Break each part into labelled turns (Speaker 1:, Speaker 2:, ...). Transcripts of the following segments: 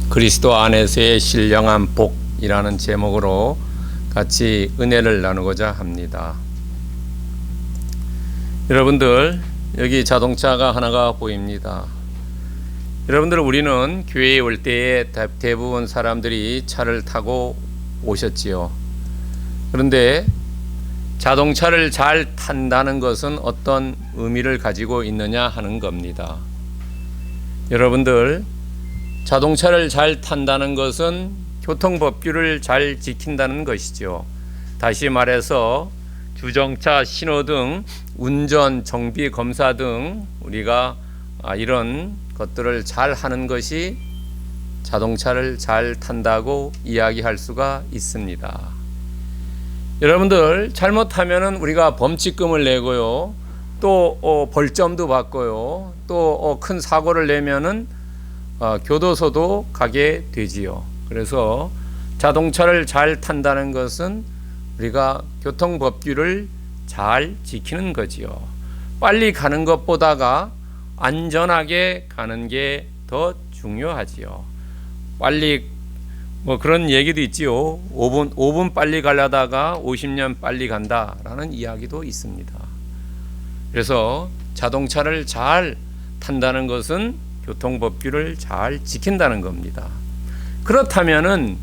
Speaker 1: 그리스도 안에서의 신령한 복이라는 제목으로 같이 은혜를 나누고자 합니다. 여러분들, 여기 자동차가 하나가 보입니다. 여러분들, 우리는 교회에 올 때에 대부분 사람들이 차를 타고 오셨지요. 그런데 자동차를 잘 탄다는 것은 어떤 의미를 가지고 있느냐 하는 겁니다. 여러분들, 자동차를 잘 탄다는 것은 교통법규를 잘 지킨다는 것이죠. 다시 말해서 주정차, 신호등, 운전, 정비, 검사 등 우리가 이런 것들을 잘 하는 것이 자동차를 잘 탄다고 이야기할 수가 있습니다. 여러분들, 잘못하면 우리가 범칙금을 내고요, 또 벌점도 받고요, 또 큰 사고를 내면은 교도소도 가게 되지요. 그래서 자동차를 잘 탄다는 것은 우리가 교통법규를 잘 지키는 거지요. 빨리 가는 것보다가 안전하게 가는 게 더 중요하지요. 빨리 그런 얘기도 있지요. 5분 빨리 가려다가 50년 빨리 간다라는 이야기도 있습니다. 그래서 자동차를 잘 탄다는 것은 교통법규를 잘 지킨다는 겁니다. 그렇다면은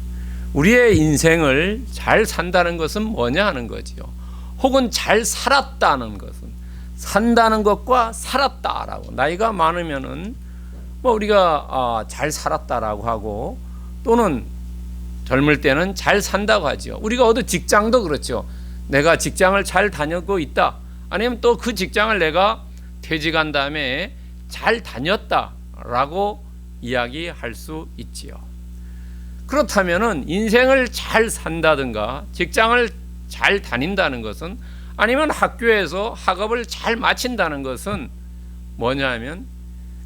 Speaker 1: 우리의 인생을 잘 산다는 것은 뭐냐 하는 거지요. 혹은 잘 살았다는 것은, 산다는 것과 살았다라고, 나이가 많으면은 우리가 잘 살았다라고 하고, 또는 젊을 때는 잘 산다고 하죠. 우리가 어디 직장도 그렇죠. 내가 직장을 잘 다니고 있다, 아니면 또 그 직장을 내가 퇴직한 다음에 잘 다녔다라고 이야기할 수 있지요. 그렇다면은 인생을 잘 산다든가 직장을 잘 다닌다는 것은, 아니면 학교에서 학업을 잘 마친다는 것은 뭐냐 하면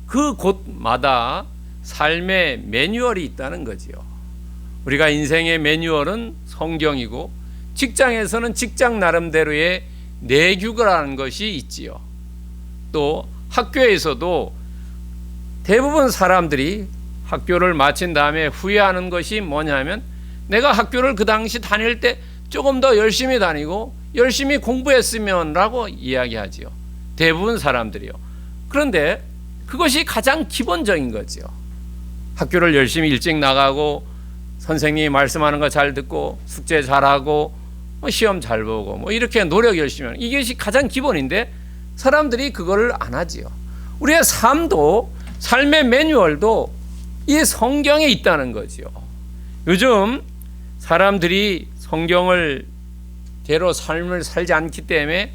Speaker 1: 그 곳마다 삶의 매뉴얼이 있다는 거지요. 우리가 인생의 매뉴얼은 성경이고, 직장에서는 직장 나름대로의 내규라는 것이 있지요. 또 학교에서도 대부분 사람들이 학교를 마친 다음에 후회하는 것이 뭐냐면, 내가 학교를 그 당시 다닐 때 조금 더 열심히 다니고 열심히 공부했으면 라고 이야기하지요. 대부분 사람들이요. 그런데 그것이 가장 기본적인 거죠. 학교를 열심히 일찍 나가고 선생님이 말씀하는 거 잘 듣고 숙제 잘하고 시험 잘 보고 이렇게 노력 열심히 하는, 이것이 가장 기본인데 사람들이 그거를 안 하지요. 우리의 삶도, 삶의 매뉴얼도 이 성경에 있다는 거지요. 요즘 사람들이 성경을 대로 삶을 살지 않기 때문에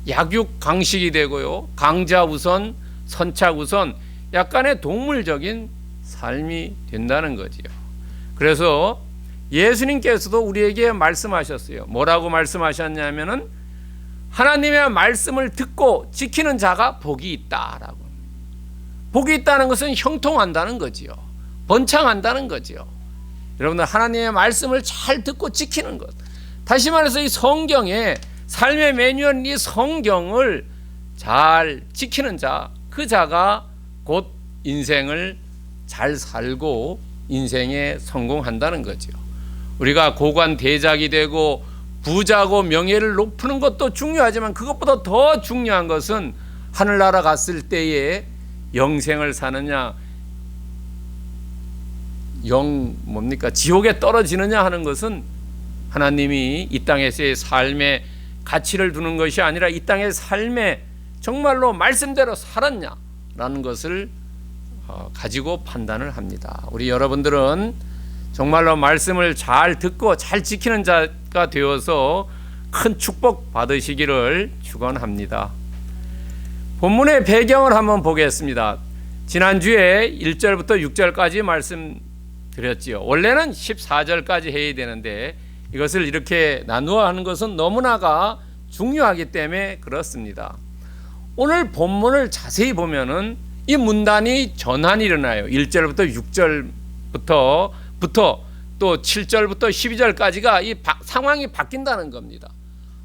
Speaker 1: 약육강식이 되고요, 강자 우선, 선착 우선, 약간의 동물적인 삶이 된다는 거지요. 그래서 예수님께서도 우리에게 말씀하셨어요. 뭐라고 말씀하셨냐면은, 하나님의 말씀을 듣고 지키는 자가 복이 있다라고. 복이 있다는 것은 형통한다는 거지요. 번창한다는 거지요. 여러분들, 하나님의 말씀을 잘 듣고 지키는 것. 다시 말해서 이 성경에, 삶의 매뉴얼, 이 성경을 잘 지키는 자, 그 자가 곧 인생을 잘 살고 인생에 성공한다는 거죠. 우리가 고관대작이 되고 부자고 명예를 높이는 것도 중요하지만, 그것보다 더 중요한 것은 하늘나라 갔을 때에 영생을 사느냐, 지옥에 떨어지느냐 하는 것은 하나님이 이 땅에서의 삶의 가치를 두는 것이 아니라, 이 땅의 삶에 정말로 말씀대로 살았냐라는 것을 가지고 판단을 합니다. 우리 여러분들은 정말로 말씀을 잘 듣고 잘 지키는 자가 되어서 큰 축복 받으시기를 축원합니다. 본문의 배경을 한번 보겠습니다. 지난주에 1절부터 6절까지 말씀드렸지요. 원래는 14절까지 해야 되는데 이것을 이렇게 나누어 하는 것은 너무나가 중요하기 때문에 그렇습니다. 오늘 본문을 자세히 보면은 이 문단이 전환이 일어나요. 1절부터 6절부터 또 7절부터 12절까지가 이 상황이 바뀐다는 겁니다.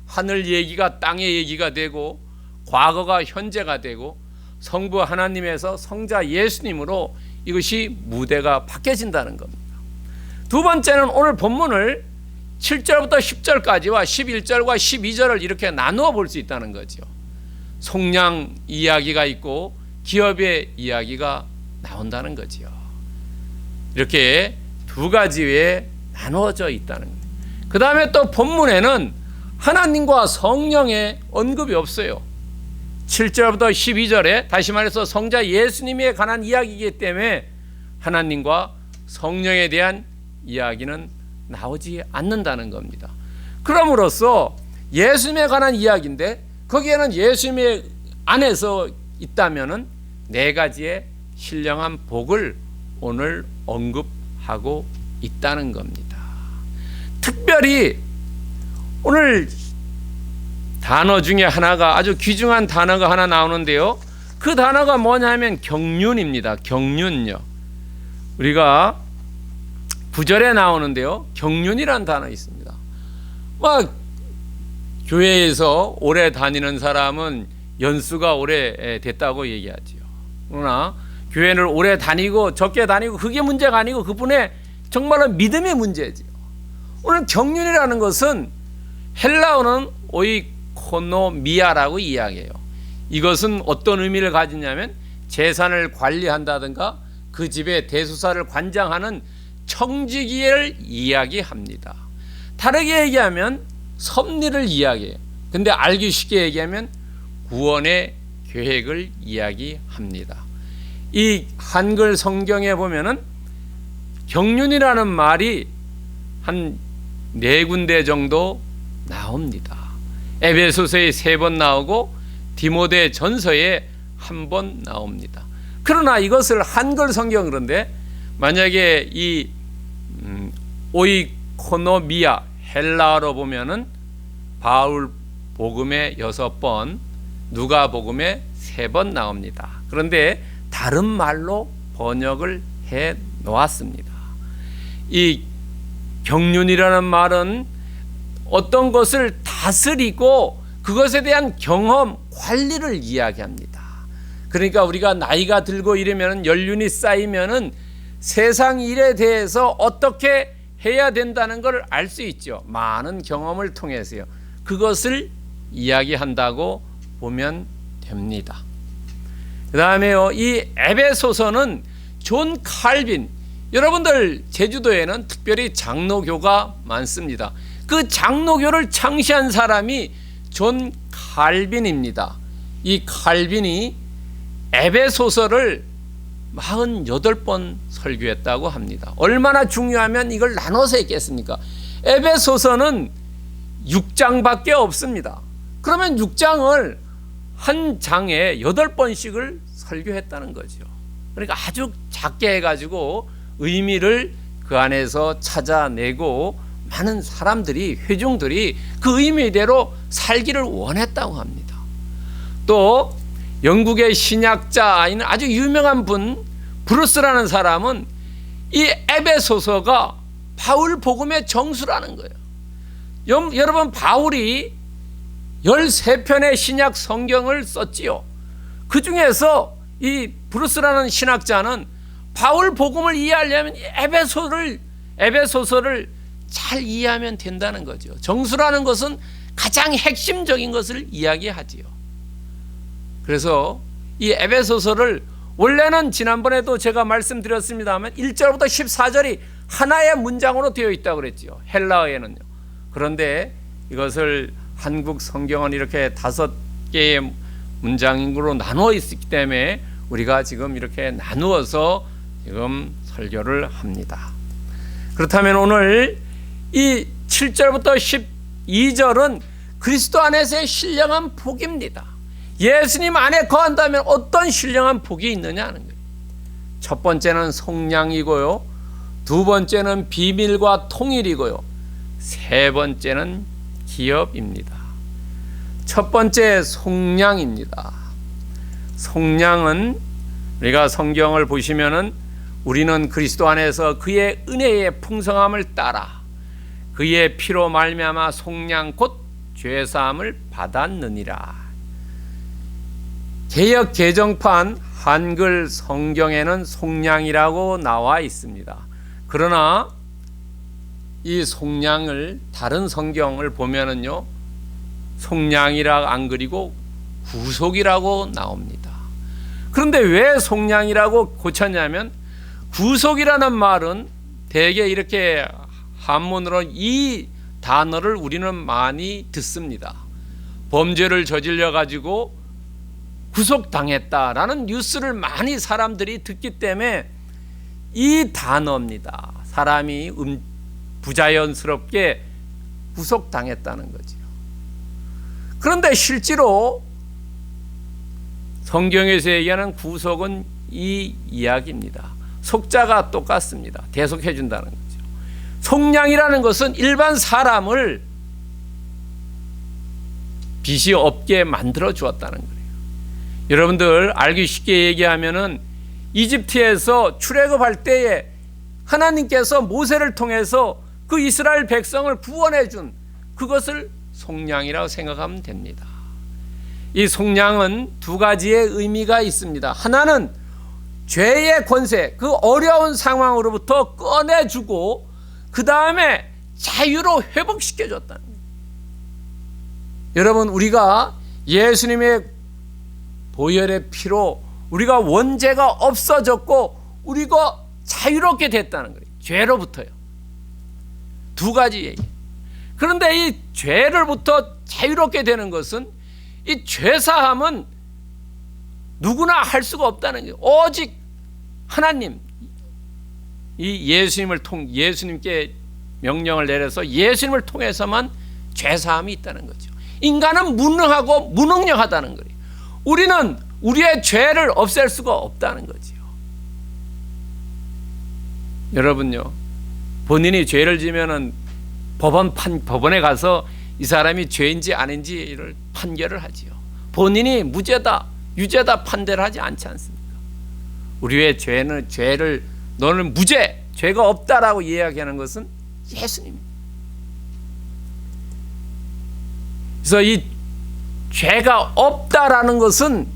Speaker 1: 하늘 얘기가 땅의 얘기가 되고, 과거가 현재가 되고, 성부 하나님에서 성자 예수님으로 이것이 무대가 바뀌어진다는 겁니다. 두 번째는 오늘 본문을 7절부터 10절까지와 11절과 12절을 이렇게 나누어 볼 수 있다는 거죠. 속량 이야기가 있고 기업의 이야기가 나온다는 거죠. 이렇게 두 가지에 나누어져 있다는 거예요. 그 다음에 또 본문에는 하나님과 성령의 언급이 없어요. 7절부터 12절에 다시 말해서 성자 예수님에 관한 이야기이기 때문에 하나님과 성령에 대한 이야기는 나오지 않는다는 겁니다. 그럼으로써 예수님에 관한 이야기인데 거기에는 예수님의 안에서 있다면은 네 가지의 신령한 복을 오늘 언급하고 있다는 겁니다. 특별히 오늘 단어 중에 하나가 아주 귀중한 단어가 하나 나오는데요. 그 단어가 뭐냐면 경륜입니다. 경륜요. 우리가 9절에 나오는데요. 경륜이라는 단어 있습니다. 교회에서 오래 다니는 사람은 연수가 오래 됐다고 얘기하죠. 그러나 교회를 오래 다니고 적게 다니고 그게 문제가 아니고 그분의 정말로 믿음의 문제죠. 오늘 경륜이라는 것은 헬라어는 오이코노미아라고 이야기해요. 이것은 어떤 의미를 가지냐면 재산을 관리한다든가 그 집의 대수사를 관장하는 청지기를 이야기합니다. 다르게 얘기하면 섭리를 이야기해요. 근데 알기 쉽게 얘기하면 구원의 계획을 이야기합니다. 이 한글 성경에 보면은 경륜이라는 말이 한 4군데 정도 나옵니다. 에베소서에 3번 나오고 디모데 전서에 1번 나옵니다. 그러나 이것을 한글 성경 그런데 만약에 이 오이코노미아 헬라어로 보면은 바울 복음에 6번, 누가 복음에 3번 나옵니다. 그런데 다른 말로 번역을 해 놓았습니다. 이 경륜이라는 말은 어떤 것을 다스리고 그것에 대한 경험, 관리를 이야기합니다. 그러니까 우리가 나이가 들고 이러면 연륜이 쌓이면은 세상 일에 대해서 어떻게 해야 된다는 걸 알 수 있죠. 많은 경험을 통해서요. 그것을 이야기한다고 보면 됩니다. 그 다음에요. 이 에베소서는 존 칼빈, 여러분들 제주도에는 특별히 장로교가 많습니다. 그 장로교를 창시한 사람이 존 칼빈입니다. 이 칼빈이 에베소서를 48번 설교했다고 합니다. 얼마나 중요하면 이걸 나눠서 했겠습니까? 에베소서는 6장밖에 없습니다. 그러면 6장을 한 장에 8번씩을 설교했다는 거죠. 그러니까 아주 작게 해가지고 의미를 그 안에서 찾아내고 많은 사람들이, 회중들이 그 의미대로 살기를 원했다고 합니다. 또 영국의 신학자인 아주 유명한 분 브루스라는 사람은 이 에베소서가 바울 복음의 정수라는 거예요. 여러분 바울이 13편의 신약 성경을 썼지요. 그 중에서 이 브루스라는 신학자는 바울 복음을 이해하려면 에베소서를 잘 이해하면 된다는 거죠. 정수라는 것은 가장 핵심적인 것을 이야기하지요. 그래서 이 에베소서를 원래는 지난번에도 제가 말씀드렸습니다만 1절부터 14절이 하나의 문장으로 되어 있다고 그랬죠. 헬라어에는요. 그런데 이것을 한국 성경은 이렇게 5개의 문장으로 나누어 있기 때문에 우리가 지금 이렇게 나누어서 지금 설교를 합니다. 그렇다면 오늘 이 7절부터 12절은 그리스도 안에서의 신령한 복입니다. 예수님 안에 거한다면 어떤 신령한 복이 있느냐 하는 거예요. 첫 번째는 속량이고요. 두 번째는 비밀과 통일이고요. 세 번째는 기업입니다. 첫 번째 속량입니다. 속량은 우리가 성경을 보시면은 우리는 그리스도 안에서 그의 은혜의 풍성함을 따라 그의 피로 말미암아 속량 곧 죄사함을 받았느니라. 개역 개정판 한글 성경에는 속량이라고 나와 있습니다. 그러나 이 속량을 다른 성경을 보면은요, 속량이라 안 그리고 구속이라고 나옵니다. 그런데 왜 속량이라고 고쳤냐면, 구속이라는 말은 대개 이렇게 한문으로 이 단어를 우리는 많이 듣습니다. 범죄를 저질러 가지고 구속당했다라는 뉴스를 많이 사람들이 듣기 때문에 이 단어입니다. 사람이 부자연스럽게 구속당했다는 거죠. 그런데 실제로 성경에서 얘기하는 구속은 이 이야기입니다. 속자가 똑같습니다. 대속해 준다는 거죠. 속량이라는 것은 일반 사람을 빚이 없게 만들어 주었다는 거예요. 여러분들 알기 쉽게 얘기하면은 이집트에서 출애굽할 때에 하나님께서 모세를 통해서 그 이스라엘 백성을 구원해 준 그것을 속량이라고 생각하면 됩니다. 이 속량은 두 가지의 의미가 있습니다. 하나는 죄의 권세, 그 어려운 상황으로부터 꺼내주고 그 다음에 자유로 회복시켜 줬다는 거예요. 여러분, 우리가 예수님의 보혈의 피로 우리가 원죄가 없어졌고 우리가 자유롭게 됐다는 거예요. 죄로부터요. 두 가지 얘기. 그런데 이 죄로부터 자유롭게 되는 것은, 이 죄사함은 누구나 할 수가 없다는 거예요. 오직 하나님, 이 예수님께 명령을 내려서 예수님을 통해서만 죄사함이 있다는 거죠. 인간은 무능하고 무능력하다는 거예요. 우리는 우리의 죄를 없앨 수가 없다는 거죠. 여러분요, 본인이 죄를 지면은 법원에 가서 이 사람이 죄인지 아닌지를 판결을 하지요. 본인이 무죄다, 유죄다 판결을 하지 않지 않습니까? 우리의 죄를 너는 무죄, 죄가 없다라고 이야기하는 것은 예수님입니다. 그래서 이 죄가 없다라는 것은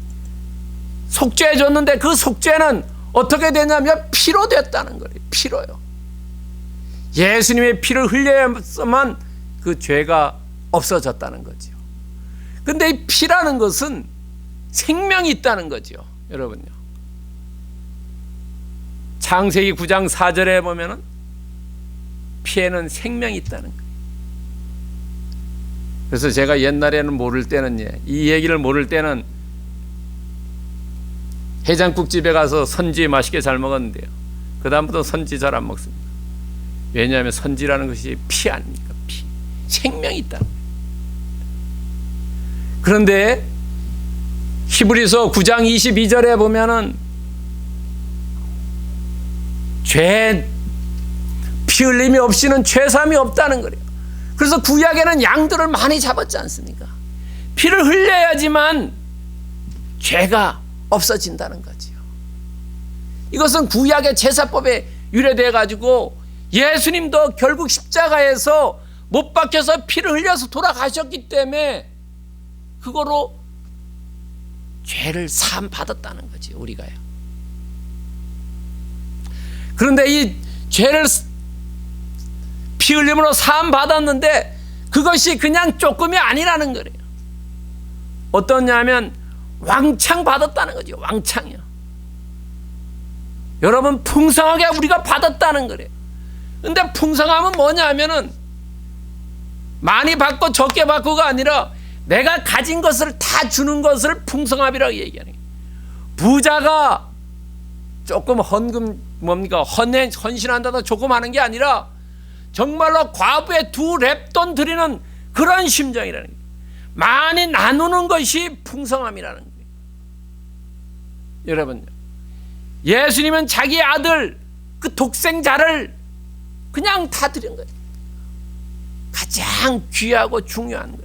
Speaker 1: 속죄해 줬는데, 그 속죄는 어떻게 되냐면 피로 됐다는 거예요. 피로요. 예수님의 피를 흘려야만 그 죄가 없어졌다는 거죠. 근데 이 피라는 것은 생명이 있다는 거죠. 여러분요, 창세기 9장 4절에 보면은 피에는 생명이 있다는 거예요. 그래서 제가 옛날에는 모를 때는, 이 얘기를 모를 때는 해장국집에 가서 선지 맛있게 잘 먹었는데요, 그 다음부터 선지 잘 안 먹습니다. 왜냐하면 선지라는 것이 피 아닙니까? 피, 생명이 있다. 그런데 히브리서 9장 22절에 보면은 피 흘림이 없이는 죄사함이 없다는 거예요. 그래서 구약에는 양들을 많이 잡았지 않습니까? 피를 흘려야지만 죄가 없어진다는 거지요. 이것은 구약의 제사법에 유래돼 가지고 예수님도 결국 십자가에서 못 박혀서 피를 흘려서 돌아가셨기 때문에 그거로 죄를 사함 받았다는 거지, 우리가요. 그런데 이 죄를 피 흘림으로 사함 받았는데 그것이 그냥 조금이 아니라는 거예요. 어떠냐면 왕창 받았다는 거죠. 왕창이요. 여러분, 풍성하게 우리가 받았다는 거예요. 근데 풍성함은 뭐냐면은 많이 받고 적게 받고가 아니라 내가 가진 것을 다 주는 것을 풍성함이라고 얘기하는 거예요. 부자가 조금 헌신한다고 조금 하는 게 아니라 정말로 과부에 2렙돈 드리는 그런 심정이라는 거예요. 많이 나누는 것이 풍성함이라는 거예요. 여러분, 예수님은 자기 아들 그 독생자를 그냥 다 드린 거예요. 가장 귀하고 중요한 거예요.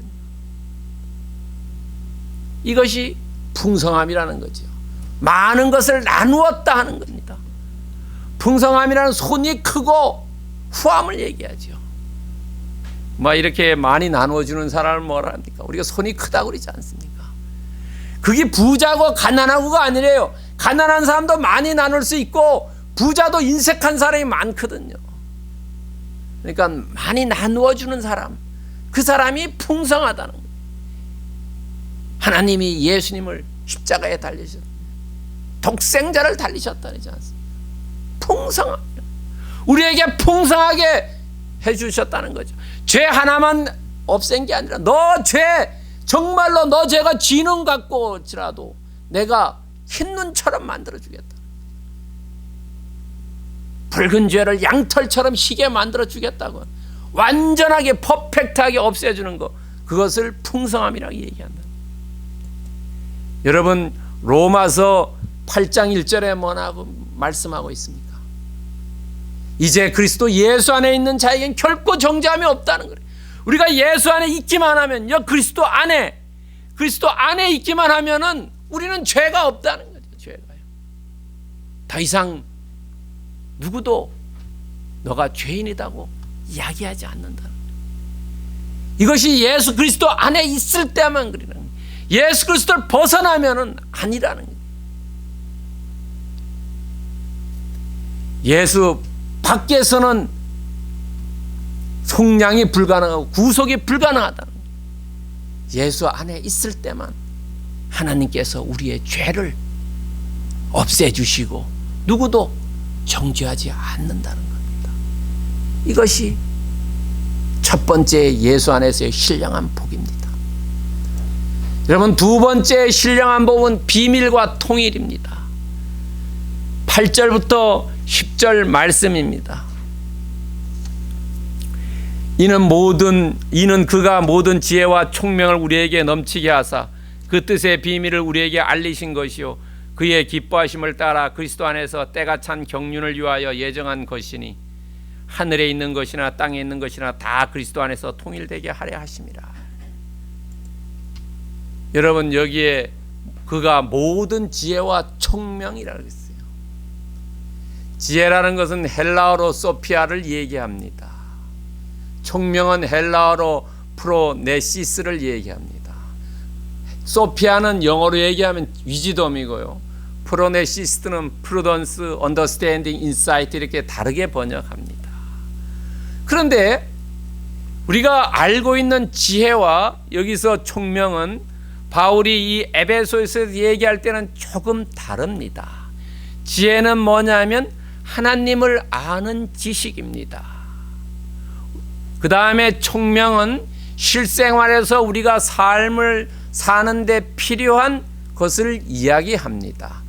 Speaker 1: 이것이 풍성함이라는 거죠. 많은 것을 나누었다 하는 겁니다. 풍성함이라는 손이 크고 후함을 얘기하죠. 뭐 이렇게 많이 나누어주는 사람을 뭐라 합니까? 우리가 손이 크다고 그러지 않습니까? 그게 부자고 가난하고가 아니래요. 가난한 사람도 많이 나눌 수 있고 부자도 인색한 사람이 많거든요. 그러니까 많이 나누어 주는 사람, 그 사람이 풍성하다는 거예요. 하나님이 예수님을 십자가에 달리셨, 독생자를 달리셨다지 않습니까? 풍성하게, 우리에게 풍성하게 해주셨다는 거죠. 죄 하나만 없앤 게 아니라 정말로 너 죄가 쥐눈 같고지라도 내가 흰 눈처럼 만들어주겠다. 붉은 죄를 양털처럼 희게 만들어주겠다고, 완전하게 퍼펙트하게 없애주는 것, 그것을 풍성함이라고 얘기한다. 여러분, 로마서 8장 1절에 뭐라고 말씀하고 있습니까? 이제 그리스도 예수 안에 있는 자에겐 결코 정죄함이 없다는 거예요. 우리가 예수 안에 있기만 하면, 그리스도 안에 있기만 하면은 우리는 죄가 없다는 거죠. 죄가요. 더 이상 누구도 너가 죄인이라고 이야기하지 않는다는 거예요. 이것이 예수 그리스도 안에 있을 때만 그러는 거예요. 예수 그리스도를 벗어나면은 아니라는 거예요. 예수 밖에서는 속량이 불가능하고 구속이 불가능하다는 거예요. 예수 안에 있을 때만 하나님께서 우리의 죄를 없애주시고 누구도 정죄하지 않는다는 겁니다. 이것이 첫 번째 예수 안에서의 신령한 복입니다. 여러분, 두 번째 신령한 복은 비밀과 통일입니다. 8절부터 10절 말씀입니다. 이는 그가 모든 지혜와 총명을 우리에게 넘치게 하사 그 뜻의 비밀을 우리에게 알리신 것이요 그의 기뻐하심을 따라 그리스도 안에서 때가 찬 경륜을 위하여 예정한 것이니 하늘에 있는 것이나 땅에 있는 것이나 다 그리스도 안에서 통일되게 하려 하심이라. 여러분, 여기에 그가 모든 지혜와 총명이라고 했어요. 지혜라는 것은 헬라어로 소피아를 얘기합니다. 총명은 헬라어로 프로네시스를 얘기합니다. 소피아는 영어로 얘기하면 위즈덤이고요, 프로네시스는 프루던스, 언더스탠딩, 인사이트 이렇게 다르게 번역합니다. 그런데 우리가 알고 있는 지혜와 여기서 총명은 바울이 이 에베소에서 얘기할 때는 조금 다릅니다. 지혜는 뭐냐면 하나님을 아는 지식입니다. 그 다음에 총명은 실생활에서 우리가 삶을 사는데 필요한 것을 이야기합니다.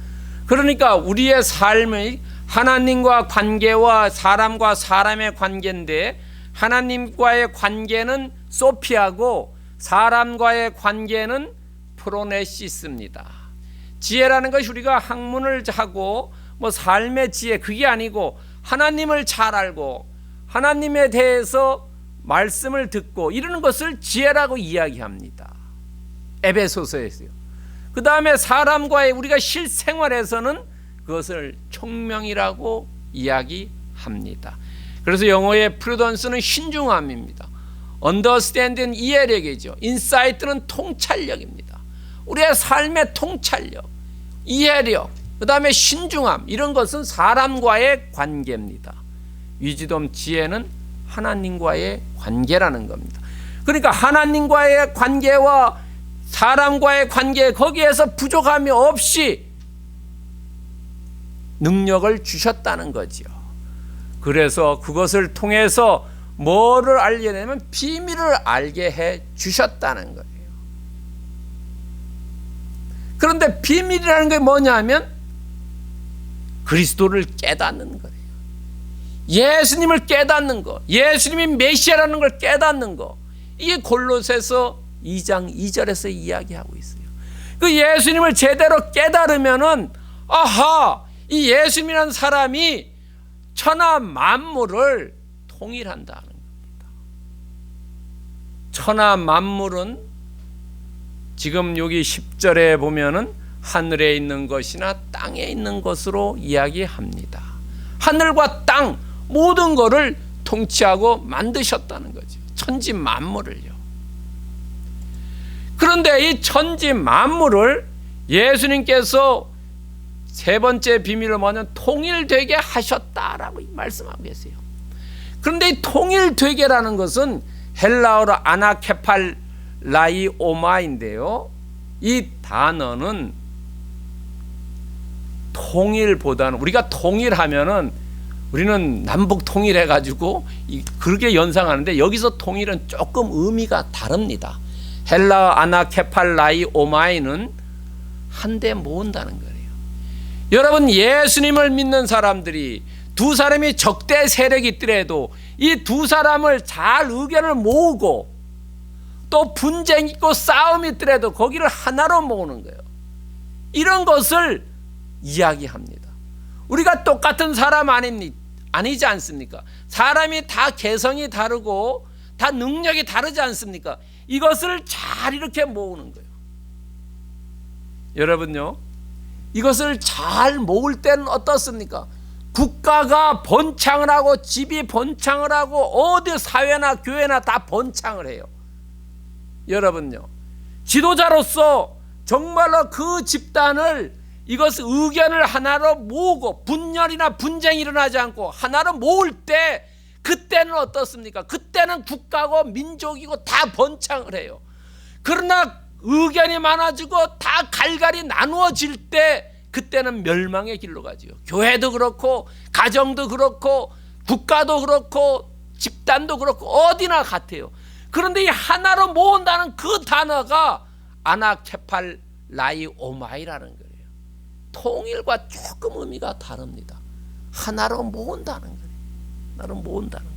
Speaker 1: 그러니까 우리의 삶의 하나님과 관계와 사람과 사람의 관계인데, 하나님과의 관계는 소피아고 사람과의 관계는 프로네시스입니다. 지혜라는 것이 우리가 학문을 하고 삶의 지혜, 그게 아니고 하나님을 잘 알고 하나님에 대해서 말씀을 듣고 이러는 것을 지혜라고 이야기합니다. 에베소서에서요. 그 다음에 사람과의 우리가 실생활에서는 그것을 총명이라고 이야기합니다. 그래서 영어의 프루던스는 신중함입니다. 언더스탠딩은 이해력이죠. 인사이트는 통찰력입니다. 우리의 삶의 통찰력, 이해력, 그 다음에 신중함, 이런 것은 사람과의 관계입니다. 위즈덤, 지혜는 하나님과의 관계라는 겁니다. 그러니까 하나님과의 관계와 사람과의 관계, 거기에서 부족함이 없이 능력을 주셨다는 거죠. 그래서 그것을 통해서 뭐를 알게 되면 비밀을 알게 해 주셨다는 거예요. 그런데 비밀이라는 게 뭐냐면 그리스도를 깨닫는 거예요. 예수님을 깨닫는 거, 예수님이 메시아라는 걸 깨닫는 거, 이게 골로새서 2장 2절에서 이야기하고 있어요. 그 예수님을 제대로 깨달으면은 아하, 이 예수님이라는 사람이 천하 만물을 통일한다는 겁니다. 천하 만물은 지금 여기 10절에 보면은 하늘에 있는 것이나 땅에 있는 것으로 이야기합니다. 하늘과 땅 모든 것을 통치하고 만드셨다는 거죠. 천지 만물을요. 그런데 이 천지 만물을 예수님께서 세 번째 비밀을 뭐냐면 통일되게 하셨다라고 말씀하고 계세요. 그런데 이 통일되게라는 것은 헬라어로 아나케팔라이오마인데요. 이 단어는 통일보다는, 우리가 통일하면은 우리는 남북 통일해 가지고 그렇게 연상하는데, 여기서 통일은 조금 의미가 다릅니다. 헬라어 아나케팔라이오마이는 한데 모은다는 거예요. 여러분, 예수님을 믿는 사람들이 두 사람이 적대 세력이 있더라도 이 두 사람을 잘 의견을 모으고, 또 분쟁 있고 싸움이 있더라도 거기를 하나로 모으는 거예요. 이런 것을 이야기합니다. 우리가 똑같은 사람 아니지 않습니까? 사람이 다 개성이 다르고 다 능력이 다르지 않습니까? 이것을 잘 이렇게 모으는 거예요. 여러분요, 이것을 잘 모을 때는 어떻습니까? 국가가 번창을 하고 집이 번창을 하고 어디 사회나 교회나 다 번창을 해요. 여러분요, 지도자로서 정말로 그 집단을, 이것을 의견을 하나로 모으고 분열이나 분쟁이 일어나지 않고 하나로 모을 때, 그때는 어떻습니까? 그때는 국가고 민족이고 다 번창을 해요. 그러나 의견이 많아지고 다 갈갈이 나누어질 때, 그때는 멸망의 길로 가지요. 교회도 그렇고 가정도 그렇고 국가도 그렇고 집단도 그렇고 어디나 같아요. 그런데 이 하나로 모은다는 그 단어가 아나케팔라이오마이라는 거예요. 통일과 조금 의미가 다릅니다. 하나로 모은다는 거예요. 하나로 모은다는 거.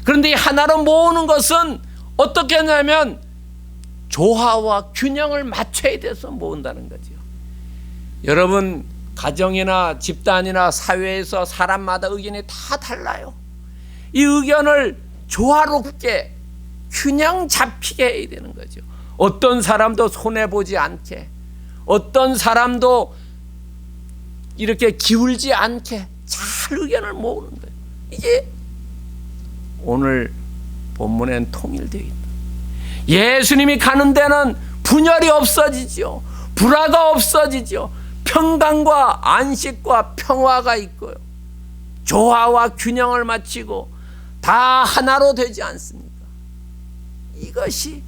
Speaker 1: 그런데 이 하나로 모으는 것은 어떻게 하냐면 조화와 균형을 맞춰야 돼서 모은다는 거죠. 여러분, 가정이나 집단이나 사회에서 사람마다 의견이 다 달라요. 이 의견을 조화롭게 균형 잡히게 해야 되는 거죠. 어떤 사람도 손해보지 않게, 어떤 사람도 이렇게 기울지 않게 잘 의견을 모으는 거예요. 이게 오늘 본문엔 통일되어 있다. 예수님이 가는 데는 분열이 없어지죠. 불화가 없어지죠. 평강과 안식과 평화가 있고요. 조화와 균형을 맞추고 다 하나로 되지 않습니까? 이것이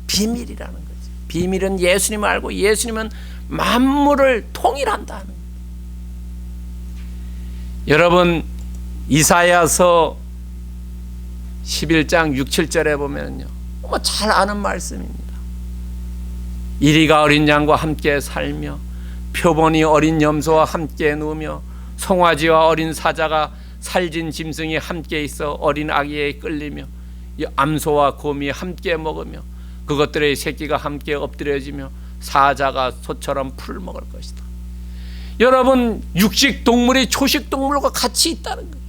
Speaker 1: 비밀이라는 거죠. 비밀은 예수님을 알고 예수님은 만물을 통일한다는 거예요. 여러분, 이사야서 11장 6, 7절에 보면요, 잘 아는 말씀입니다. 이리가 어린 양과 함께 살며 표본이 어린 염소와 함께 누우며 송아지와 어린 사자가 살진 짐승이 함께 있어 어린 아기에 끌리며 암소와 곰이 함께 먹으며 그것들의 새끼가 함께 엎드려지며 사자가 소처럼 풀을 먹을 것이다. 여러분, 육식 동물이 초식 동물과 같이 있다는 거예요.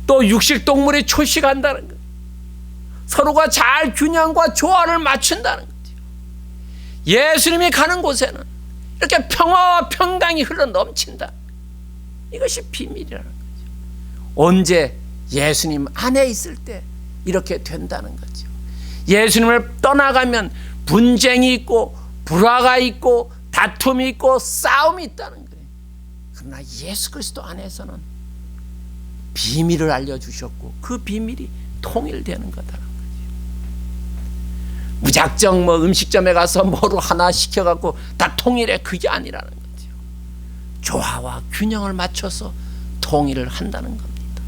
Speaker 1: 또 육식 동물이 초식한다는 거예요. 서로가 잘 균형과 조화를 맞춘다는 거죠. 예수님이 가는 곳에는 이렇게 평화와 평강이 흘러 넘친다. 이것이 비밀이라는 거죠. 언제? 예수님 안에 있을 때 이렇게 된다는 거죠. 예수님을 떠나가면 분쟁이 있고 불화가 있고 다툼이 있고 싸움이 있다는 거예요. 그러나 예수 그리스도 안에서는 비밀을 알려주셨고 그 비밀이 통일되는 거다라는 거죠. 무작정 음식점에 가서 뭐로 하나 시켜갖고 다 통일해, 그게 아니라는 거죠. 조화와 균형을 맞춰서 통일을 한다는 겁니다.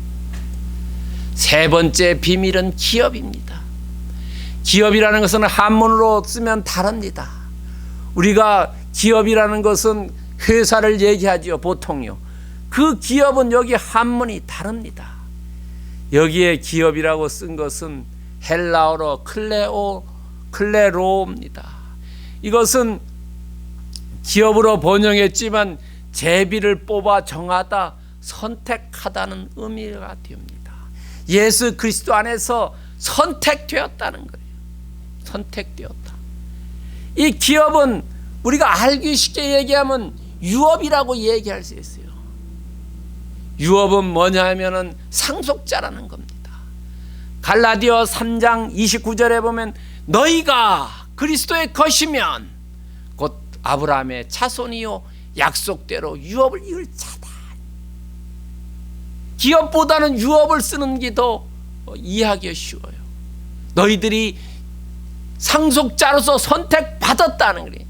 Speaker 1: 세 번째 비밀은 기업입니다. 기업이라는 것은 한문으로 쓰면 다릅니다. 우리가 기업이라는 것은 회사를 얘기하죠, 보통요. 그 기업은 여기 한문이 다릅니다. 여기에 기업이라고 쓴 것은 헬라어로 클레로입니다. 이것은 기업으로 번역했지만 제비를 뽑아 정하다, 선택하다는 의미가 됩니다. 예수 그리스도 안에서 선택되었다는 거예요. 선택되었다. 이 기업은 우리가 알기 쉽게 얘기하면 유업이라고 얘기할 수 있어요. 유업은 뭐냐 하면은 상속자라는 겁니다. 갈라디아 3장 29절에 보면 너희가 그리스도의 것이면 곧 아브라함의 자손이요 약속대로 유업을 이을 자다. 기업보다는 유업을 쓰는 게 더 이해하기 쉬워요. 너희들이 상속자로서 선택받았다는 거예요.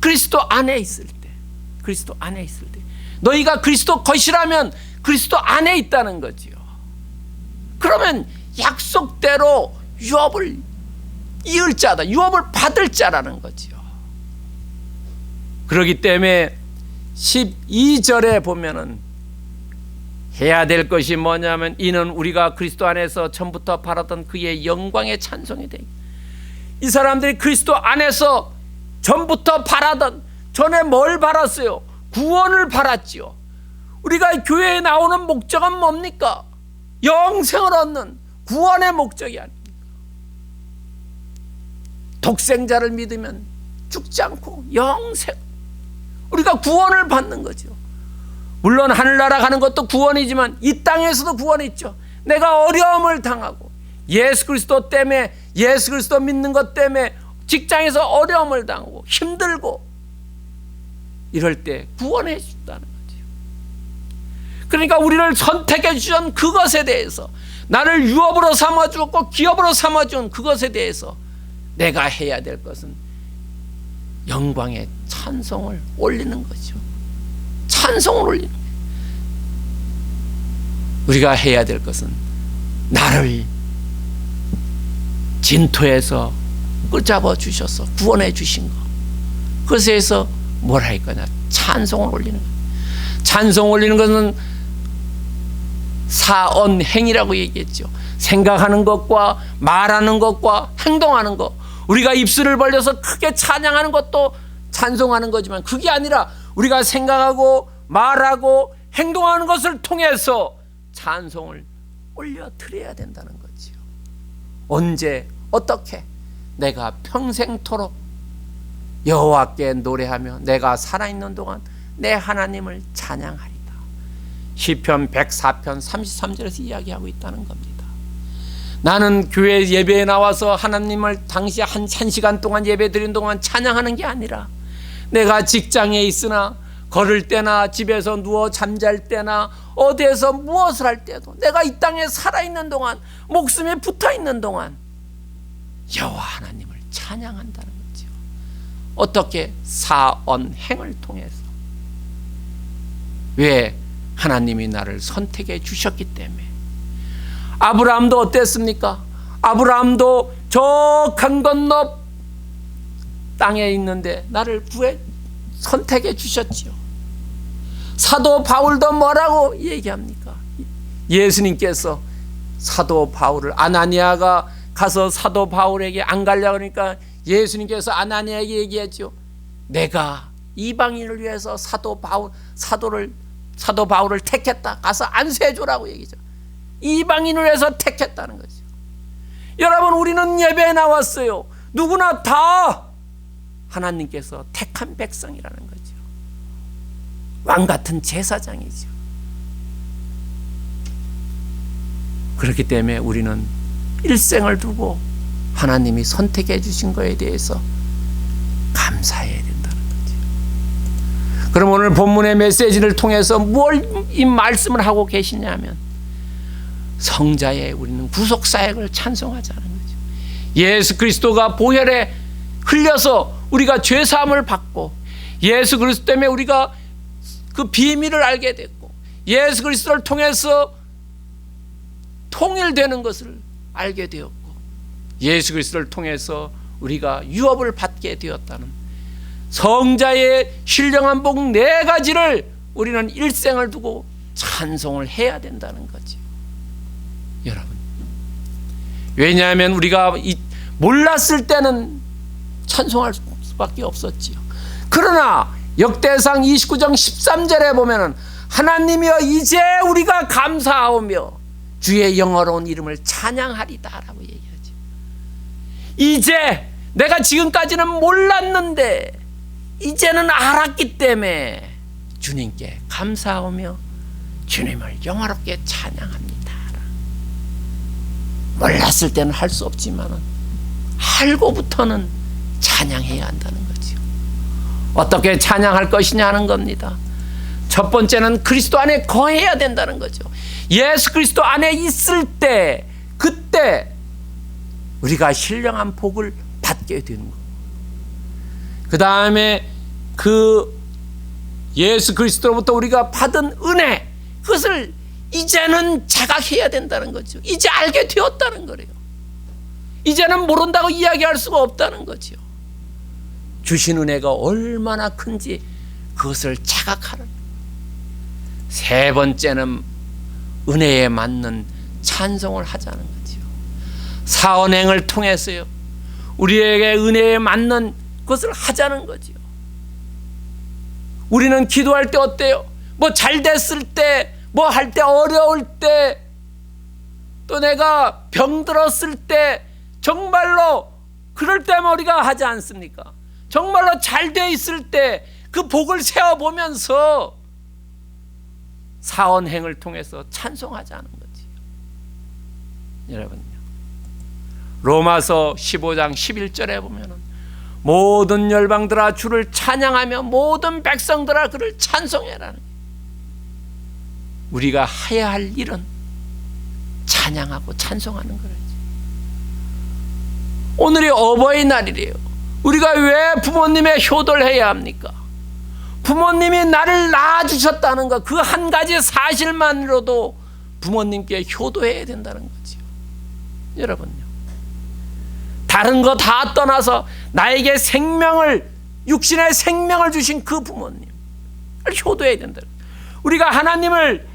Speaker 1: 그리스도 안에 있을 때, 그리스도 안에 있을 때, 너희가 그리스도 것이라면 그리스도 안에 있다는 거지요. 그러면 약속대로 유업을 이을 자다, 유업을 받을 자라는 거지요. 그렇기 때문에 12절에 보면은 해야 될 것이 뭐냐면 이는 우리가 그리스도 안에서 처음부터 바라던 그의 영광의 찬송이 되기. 이 사람들이 그리스도 안에서 전부터 바라던, 전에 뭘 바랐어요? 구원을 바랐지요. 우리가 교회에 나오는 목적은 뭡니까? 영생을 얻는 구원의 목적이 아닙니까? 독생자를 믿으면 죽지 않고 영생, 우리가 구원을 받는 거죠. 물론 하늘나라 가는 것도 구원이지만 이 땅에서도 구원이 있죠. 내가 어려움을 당하고 예수 그리스도 때문에, 예수 그리스도 믿는 것 때문에 직장에서 어려움을 당하고 힘들고 이럴 때 구원해 준다는 거죠. 그러니까 우리를 선택해 주신 그것에 대해서, 나를 유업으로 삼아주었고 기업으로 삼아준 그것에 대해서 내가 해야 될 것은 영광의 찬송을 올리는 거죠. 찬송을 올리는 거예요. 우리가 해야 될 것은 나를 진토에서 끌잡아 주셔서 구원해 주신 것, 그것에 대해서 뭘 할 거냐? 찬송을 올리는 거예요. 찬송 올리는 것은 사언행이라고 얘기했죠. 생각하는 것과 말하는 것과 행동하는 것, 우리가 입술을 벌려서 크게 찬양하는 것도 찬송하는 거지만 그게 아니라 우리가 생각하고 말하고 행동하는 것을 통해서 찬송을 올려드려야 된다는 거지요. 언제 어떻게? 내가 평생토록 여호와께 노래하며 내가 살아있는 동안 내 하나님을 찬양하리다. 시편 104편 33절에서 이야기하고 있다는 겁니다. 나는 교회 예배에 나와서 하나님을 당시 한 시간 동안 예배 드린 동안 찬양하는 게 아니라 내가 직장에 있으나 걸을 때나 집에서 누워 잠잘 때나 어디에서 무엇을 할 때도 내가 이 땅에 살아있는 동안, 목숨에 붙어있는 동안 여호와 하나님을 찬양한다는 거죠. 어떻게? 사언행을 통해서. 왜? 하나님이 나를 선택해 주셨기 때문에. 아브라함도 어땠습니까? 아브라함도 저 강 건너 땅에 있는데 나를 선택해 주셨지요. 사도 바울도 뭐라고 얘기합니까? 예수님께서 사도 바울을, 아나니아가 가서 사도 바울에게 안 가려고 하니까 예수님께서 아나니아에게 얘기했죠. 내가 이방인을 위해서 사도 바울을 택했다. 가서 안수해 주라고 얘기죠. 이방인을 위해서 택했다는 거죠. 여러분, 우리는 예배에 나왔어요. 누구나 다 하나님께서 택한 백성이라는 거죠. 왕 같은 제사장이죠. 그렇기 때문에 우리는 일생을 두고 하나님이 선택해 주신 것에 대해서 감사해야 된다는 거죠. 그럼 오늘 본문의 메시지를 통해서 뭘 이 말씀을 하고 계시냐면 성자의 우리는 구속사역을 찬송하자는 거죠. 예수 그리스도가 보혈에 흘려서 우리가 죄사함을 받고 예수 그리스도 때문에 우리가 그 비밀을 알게 됐고 예수 그리스도를 통해서 통일되는 것을 알게 되었고 예수 그리스도를 통해서 우리가 유업을 받게 되었다는 성자의 신령한 복 4가지를 우리는 일생을 두고 찬송을 해야 된다는 거죠. 여러분, 왜냐하면 우리가 몰랐을 때는 찬송할 수밖에 없었지요. 그러나 역대상 29장 13절에 보면은 하나님이여 이제 우리가 감사하오며 주의 영화로운 이름을 찬양하리다라고 얘기하죠. 이제 내가 지금까지는 몰랐는데 이제는 알았기 때문에 주님께 감사하오며 주님을 영화롭게 찬양합니다. 몰랐을 때는 할 수 없지만 알고부터는 찬양해야 한다는 거죠. 어떻게 찬양할 것이냐 하는 겁니다. 첫 번째는 그리스도 안에 거해야 된다는 거죠. 예수 그리스도 안에 있을 때, 그때 우리가 신령한 복을 받게 되는 것. 그 다음에 그 예수 그리스도로부터 우리가 받은 은혜, 그것을 이제는 자각해야 된다는 거죠. 이제 알게 되었다는 거래요. 이제는 모른다고 이야기할 수가 없다는 거죠. 주신 은혜가 얼마나 큰지 그것을 자각하는. 세 번째는 은혜에 맞는 찬송을 하자는 거죠. 사언행을 통해서요, 우리에게 은혜에 맞는 것을 하자는 거죠. 우리는 기도할 때 어때요? 뭐 잘 됐을 때, 뭐 할 때, 어려울 때, 또 내가 병들었을 때, 정말로 그럴 때만 우리가 하지 않습니까? 정말로 잘 돼 있을 때 그 복을 세어보면서 사언행을 통해서 찬송하자는 거지. 여러분요, 로마서 15장 11절에 보면은 모든 열방들아 주를 찬양하며 모든 백성들아 그를 찬송해라는. 우리가 해야 할 일은 찬양하고 찬송하는 거지. 오늘이 어버이날이래요. 우리가 왜 부모님의 효도를 해야 합니까? 부모님이 나를 낳아주셨다는 것, 그 한 가지 사실만으로도 부모님께 효도해야 된다는 거죠. 여러분요, 다른 거 다 떠나서 나에게 생명을, 육신의 생명을 주신 그 부모님을 효도해야 된다. 우리가 하나님을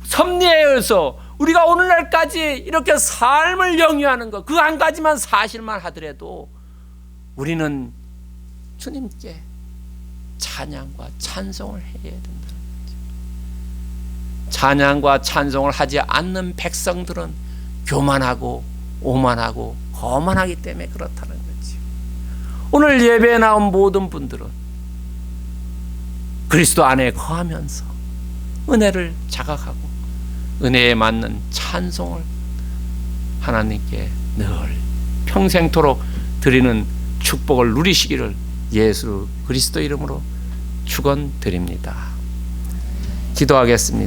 Speaker 1: 섭리해서 우리가 오늘날까지 이렇게 삶을 영위하는 것, 그 한 가지만 사실만 하더라도 우리는 주님께 찬양과 찬송을 해야 된다는 거죠. 찬양과 찬송을 하지 않는 백성들은 교만하고 오만하고 거만하기 때문에 그렇다는 거죠. 오늘 예배에 나온 모든 분들은 그리스도 안에 거하면서 은혜를 자각하고 은혜에 맞는 찬송을 하나님께 늘 평생토록 드리는 축복을 누리시기를 예수 그리스도 이름으로 축원드립니다. 기도하겠습니다.